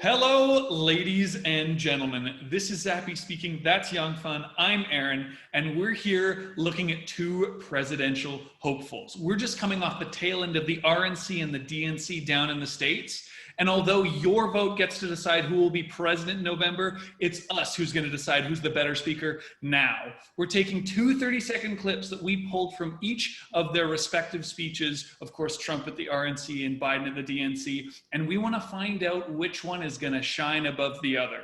Hello, ladies and gentlemen. This is ZAPY Speaking. That's Young Fun. I'm Aaron, and we're here looking at two presidential hopefuls. We're just coming off the tail end of the RNC and the DNC down in the States. And although your vote gets to decide who will be president in November, it's us who's going to decide who's the better speaker now. We're taking two 30-second clips that we pulled from each of their respective speeches, of course, Trump at the RNC and Biden at the DNC, and we want to find out which one is going to shine above the other.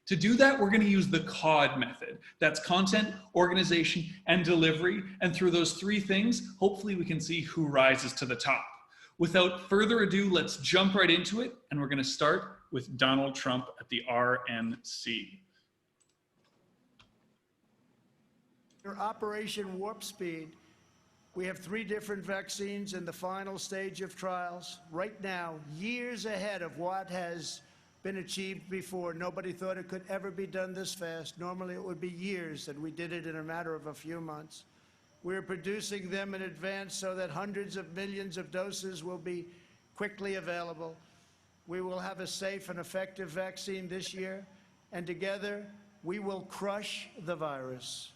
To do that, we're going to use the COD method. That's content, organization, and delivery. And through those three things, hopefully we can see who rises to the top. Without further ado, let's jump right into it, and we're going to start with Donald Trump at the RNC. Operation Warp Speed, we have 3 different vaccines in the final stage of trials. Right now, years ahead of what has been achieved before. Nobody thought it could ever be done this fast. Normally it would be years, and we did it in a matter of a few months. We're producing them in advance so that hundreds of millions of doses will be quickly available. We will have a safe and effective vaccine this year, and together we will crush the virus.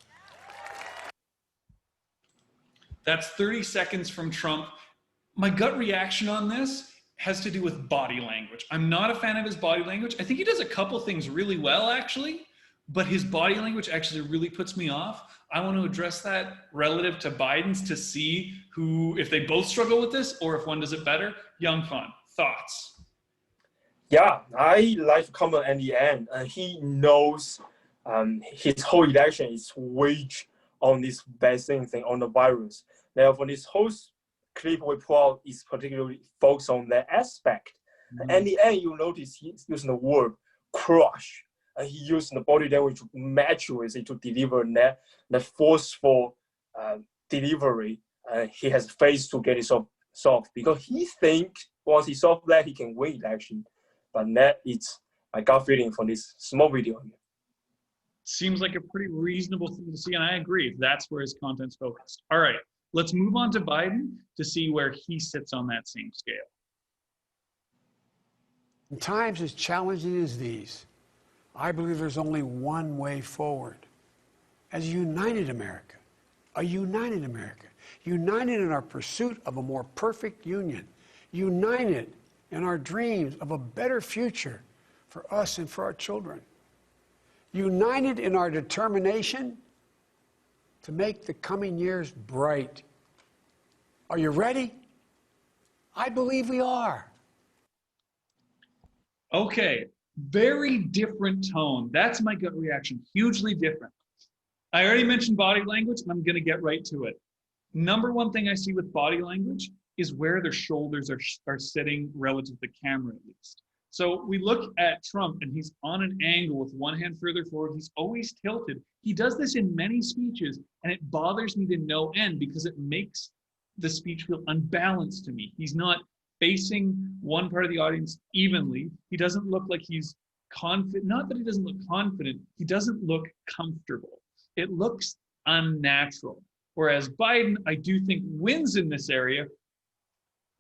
That's 30 seconds from Trump. My gut reaction on this has to do with body language. I'm not a fan of his body language. I think he does a couple things really well, actually, but his body language actually really puts me off. I want to address that relative to Biden's to see who, if they both struggle with this or if one does it better. Young Fun, thoughts? Yeah, I like to comment at the end. He knows his whole election is waged on this vaccine thing, on the virus. Therefore, this whole clip we pull out is particularly focused on that aspect. And at the end, you notice he's using the word crush. He used the body language to match with it to deliver that forceful delivery. He has faith to get it solved because he thinks once he solves that, he can win election. But that is my gut feeling for this small video here. Seems like a pretty reasonable thing to see, and I agree. That's where his content's focused. All right, let's move on to Biden to see where he sits on that same scale. In times as challenging as these, I believe there's only one way forward. As a united America, united in our pursuit of a more perfect union, united in our dreams of a better future for us and for our children, united in our determination to make the coming years bright. Are you ready? I believe we are. Okay. Very different tone. That's my gut reaction. Hugely different. I already mentioned body language, and I'm going to get right to it. Number one thing I see with body language is where their shoulders are sitting relative to the camera, at least. So we look at Trump, and he's on an angle with one hand further forward. He's always tilted. He does this in many speeches, and it bothers me to no end because it makes the speech feel unbalanced to me. He's not facing one part of the audience evenly. He doesn't look like he's confident. Not that he doesn't look confident. He doesn't look comfortable. It looks unnatural. Whereas Biden, I do think, wins in this area.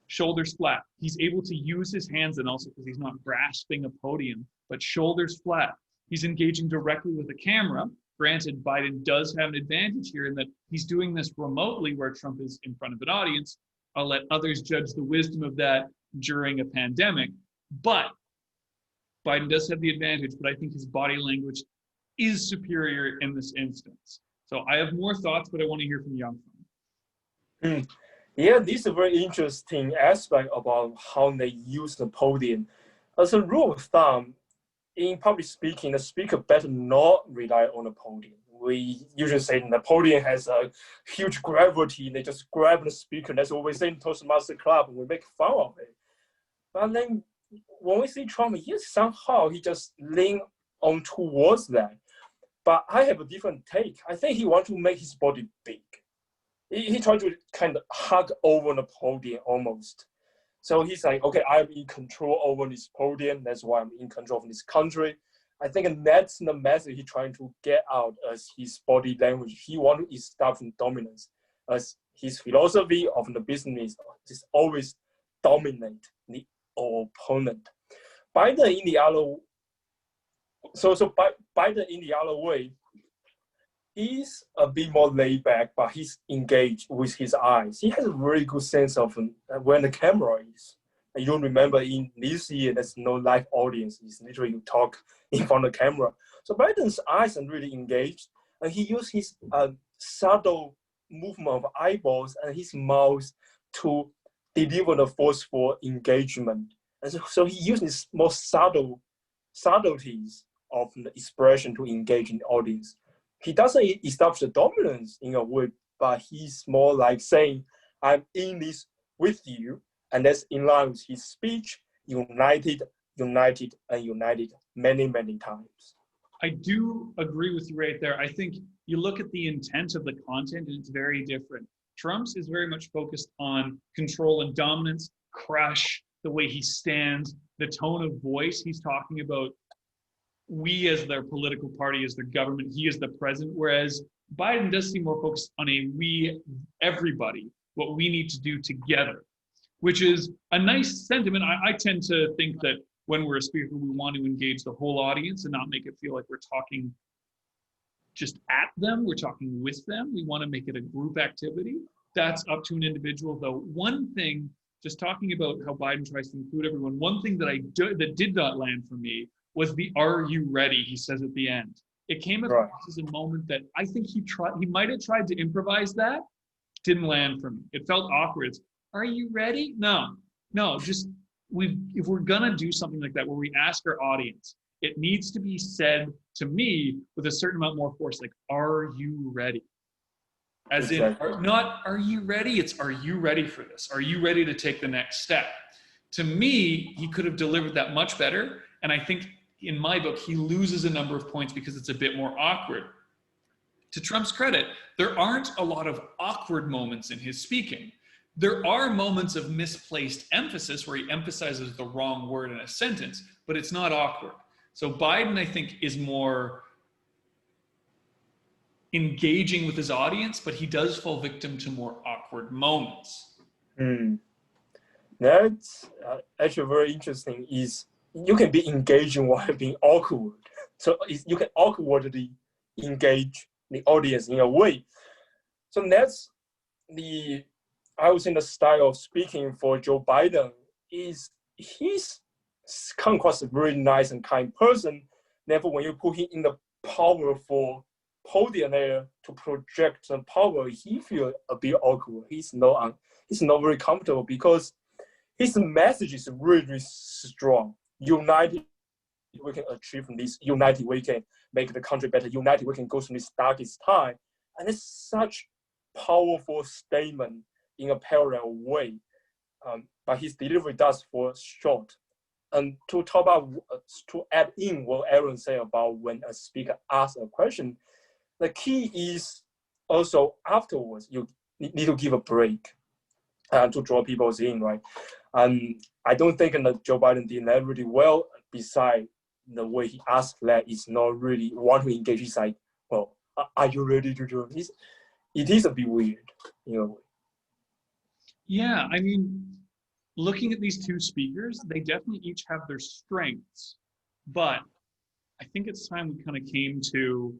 Shoulders flat. He's able to use his hands, and also because he's not grasping a podium, but shoulders flat. He's engaging directly with the camera. Granted, Biden does have an advantage here in that he's doing this remotely where Trump is in front of an audience. I'll let others judge the wisdom of that during a pandemic. But Biden does have the advantage, but I think his body language is superior in this instance. So I have more thoughts, but I want to hear from Young Fun. Yeah, this is a very interesting aspect about how they use the podium. As a rule of thumb, in public speaking, the speaker better not rely on the podium. We usually say the podium has a huge gravity. They just grab the speaker. That's what we say in Toastmaster Club, and we make fun of it. But then when we see Trump, somehow he just lean on towards that. But I have a different take. I think he wants to make his body big. He tried to kind of hug over the podium almost. So he's like, okay, I'm in control over this podium. That's why I'm in control of this country. I think that's the message he's trying to get out as his body language. He wants to establish dominance. As his philosophy of the business is always dominate the opponent. Biden in the other, Biden in the other way, he's a bit more laid back, but he's engaged with his eyes. He has a very good sense of when the camera is. And you remember in this year, there's no live audience. It's literally you talk in front of the camera. So Biden's eyes are really engaged, and he used his subtle movement of eyeballs and his mouth to deliver the forceful engagement. And so he uses more subtleties of the expression to engage in the audience. He doesn't establish the dominance in a way, but he's more like saying, I'm in this with you, and that's in line with his speech, united, united, and united many, many times. I do agree with you right there. I think you look at the intent of the content and it's very different. Trump's is very much focused on control and dominance, crush, the way he stands, the tone of voice. He's talking about we as their political party, as their government, he is the president, whereas Biden does seem more focused on a we, everybody, what we need to do together, which is a nice sentiment. I tend to think that when we're a speaker, we want to engage the whole audience and not make it feel like we're talking just at them, we're talking with them. We want to make it a group activity. That's up to an individual, though. One thing, just talking about how Biden tries to include everyone, one thing that did not land for me was the "Are you ready?" he says at the end. It came across as a moment that I think he might have tried to improvise that, didn't land for me. It felt awkward. It's, "Are you ready?" No, just if we're gonna do something like that where we ask our audience, it needs to be said to me with a certain amount more force, like, "Are you ready?" As exactly. In, not "Are you ready?" It's "Are you ready for this? Are you ready to take the next step?" To me, he could have delivered that much better, and I think in my book, he loses a number of points because it's a bit more awkward. To Trump's credit, there aren't a lot of awkward moments in his speaking. There are moments of misplaced emphasis where he emphasizes the wrong word in a sentence, but it's not awkward. So Biden, I think, is more engaging with his audience, but he does fall victim to more awkward moments. That's actually very interesting. Is you can be engaging while being awkward. So you can awkwardly engage the audience in a way. So that's I would say the style of speaking for Joe Biden is he's come across a very nice and kind person. Therefore, when you put him in the powerful podium there to project the power, he feels a bit awkward. He's not very comfortable because his message is really strong. United, we can achieve this. United, we can make the country better. United, we can go through this darkest time. And it's such powerful statement in a parallel way. But his delivery does fall short. And to talk about, to add in what Aaron said about when a speaker asks a question, the key is also afterwards, you need to give a break to draw people in, right? And I don't think that Joe Biden did that really well, besides the way he asked that is not really want to engage. He's like, well, are you ready to do this? It is a bit weird, in a way. Yeah, I mean, looking at these two speakers, they definitely each have their strengths, but I think it's time we kind of came to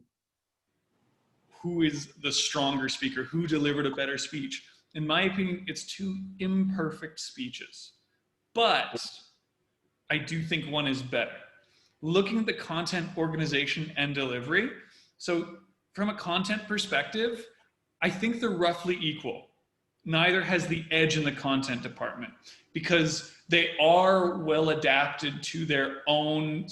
who is the stronger speaker, who delivered a better speech. In my opinion, it's two imperfect speeches, but I do think one is better. Looking at the content organization and delivery, so from a content perspective, I think they're roughly equal. Neither has the edge in the content department because they are well adapted to their own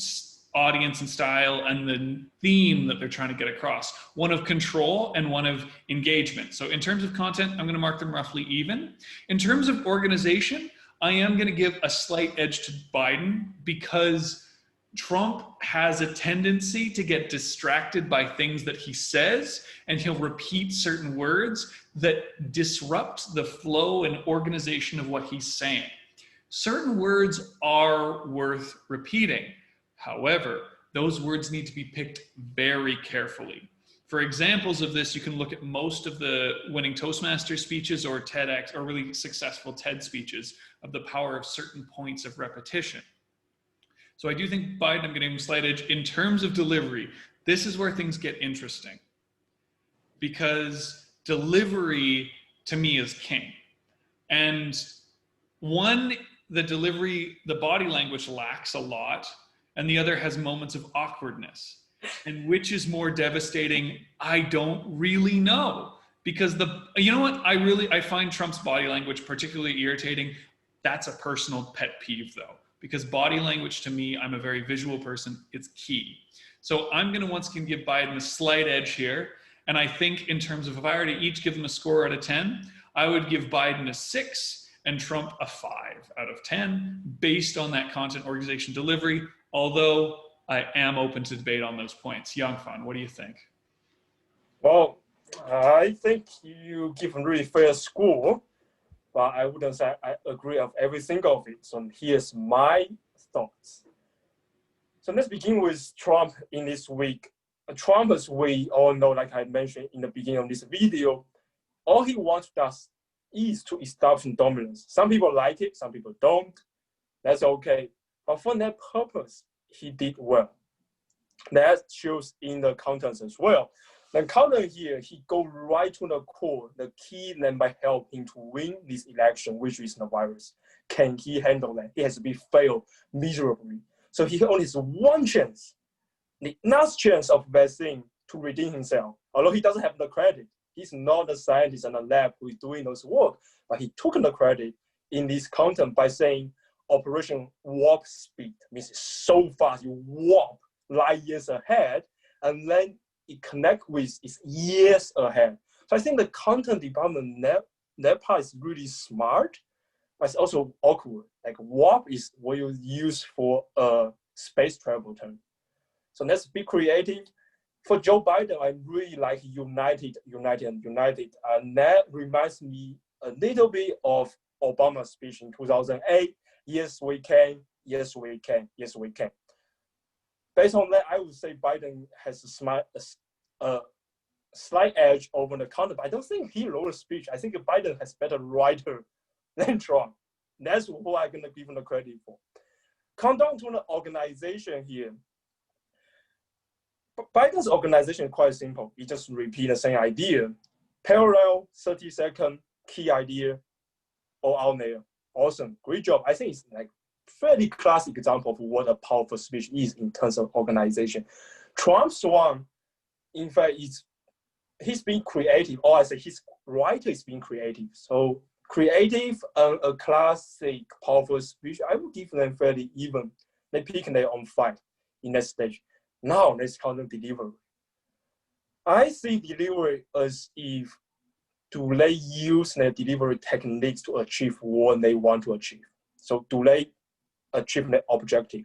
audience and style and the theme that they're trying to get across. One of control and one of engagement. So in terms of content, I'm going to mark them roughly even. In terms of organization, I am going to give a slight edge to Biden because Trump has a tendency to get distracted by things that he says, and he'll repeat certain words that disrupt the flow and organization of what he's saying. Certain words are worth repeating. However, those words need to be picked very carefully. For examples of this, you can look at most of the winning Toastmaster speeches or TEDx or really successful TED speeches of the power of certain points of repetition. So I do think Biden, I'm getting a slight edge. In terms of delivery, this is where things get interesting. Because delivery, to me, is king. And one, the delivery, the body language lacks a lot, and the other has moments of awkwardness. And which is more devastating? I don't really know. Because you know what? I find Trump's body language particularly irritating. That's a personal pet peeve though. Because body language to me, I'm a very visual person, it's key. So I'm gonna once again give Biden a slight edge here. And I think in terms of if I were to each give them a score out of 10, I would give Biden a 6 and Trump a 5 out of 10 based on that content organization delivery, although I am open to debate on those points. Yangfan, what do you think? Well, I think you give a really fair score, but I wouldn't say I agree of every single of it. So here's my thoughts. So let's begin with Trump in this week. Trump, as we all know, like I mentioned in the beginning of this video, all he wants does is to establish dominance. Some people like it, some people don't. That's okay. But for that purpose, he did well. That shows in the contents as well. The content here, he go right to the core, the key that might help him to win this election, which is the virus. Can he handle that? He has been failed miserably. So he only has one chance, the last chance of vaccine to redeem himself. Although he doesn't have the credit. He's not the scientist in the lab who is doing those work, but he took the credit in this content by saying Operation Warp Speed means it's so fast, you warp light years ahead, and then it connect with its years ahead. So I think the content department, that part is really smart, but it's also awkward. Like warp is what you use for a space travel term. So let's be creative. For Joe Biden, I really like united. And that reminds me a little bit of Obama's speech in 2008. Yes, we can. Yes, we can. Yes, we can. Based on that, I would say Biden has a slight edge over the content. I don't think he wrote a speech. I think Biden has better writer than Trump. That's who I'm going to give him the credit for. Come down to the organization here. Biden's organization is quite simple. He just repeat the same idea. Parallel, 30-second, key idea, all out there. Awesome, great job. I think it's like fairly classic example of what a powerful speech is in terms of organization. Trump's one, in fact, he's being creative, or I say his writer is being creative. So creative and a classic powerful speech, I would give them fairly even. They pick their own fight in that stage. Now let's count the delivery. I see delivery as if do they use their delivery techniques to achieve what they want to achieve. So do they achieve their objective?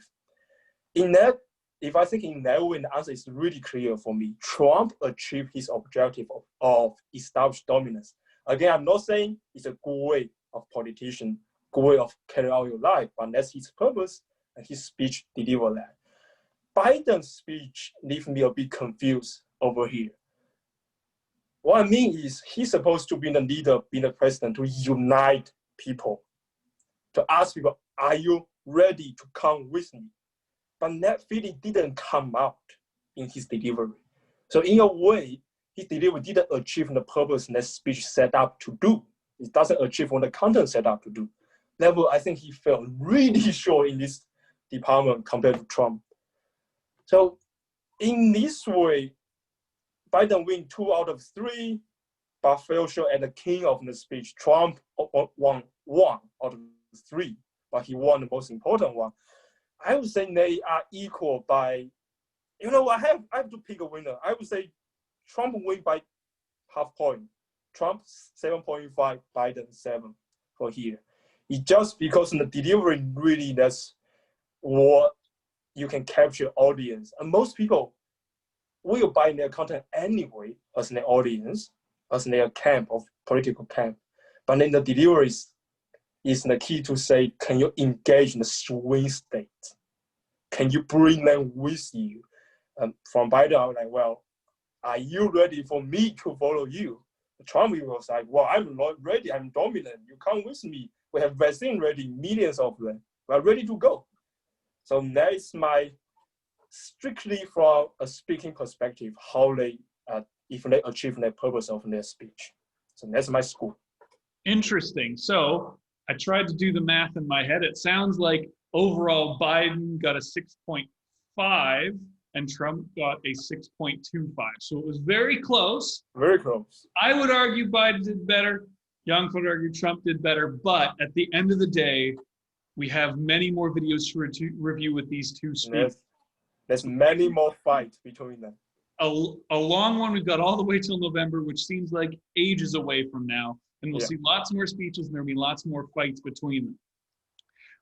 In that, if I think in that way, the answer is really clear for me. Trump achieved his objective of established dominance. Again, I'm not saying it's a good way of politician, good way of carrying out your life, but that's his purpose, and his speech delivered that. Biden's speech leaves me a bit confused over here. What I mean is he's supposed to be the leader, be the president, to unite people, to ask people, are you ready to come with me? But that feeling didn't come out in his delivery. So in a way, his delivery didn't achieve the purpose that speech set up to do. It doesn't achieve what the content set up to do. Therefore, I think he fell really short in this department compared to Trump. So in this way, Biden win 2 out of 3, but fell short at the king of the speech. Trump won 1 out of 3, but he won the most important one. I would say they are equal by, I have to pick a winner. I would say Trump win by half point. Trump 7.5, Biden 7 for here. It's just because the delivery really, that's what you can capture audience. And most people will buy their content anyway as their audience, as their camp of political camp. But then the delivery is the key to say, can you engage in the swing state? Can you bring them with you? From Biden, I was like, well, are you ready for me to follow you? Trump was like, well, I'm not ready, I'm dominant. You come with me. We have vaccine ready, millions of them. We're ready to go. So that is my strictly from a speaking perspective, how they if they achieve their purpose of their speech. So that's my score. Interesting. So I tried to do the math in my head. It sounds like overall Biden got a 6.5 and Trump got a 6.25. So it was very close. Very close. I would argue Biden did better. Young would argue Trump did better. But at the end of the day, we have many more videos to review with these two speakers. There's many more fights between them. A long one. We've got all the way till November, which seems like ages away from now. And we'll see lots more speeches, and there'll be lots more fights between them.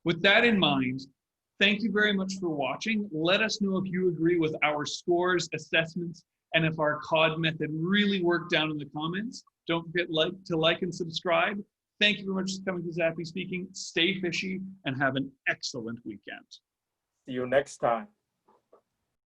With that in mind, thank you very much for watching. Let us know if you agree with our scores, assessments, and if our COD method really worked down in the comments. Don't forget to like and subscribe. Thank you very much for coming to ZAPY Speaking. Stay fishy and have an excellent weekend. See you next time.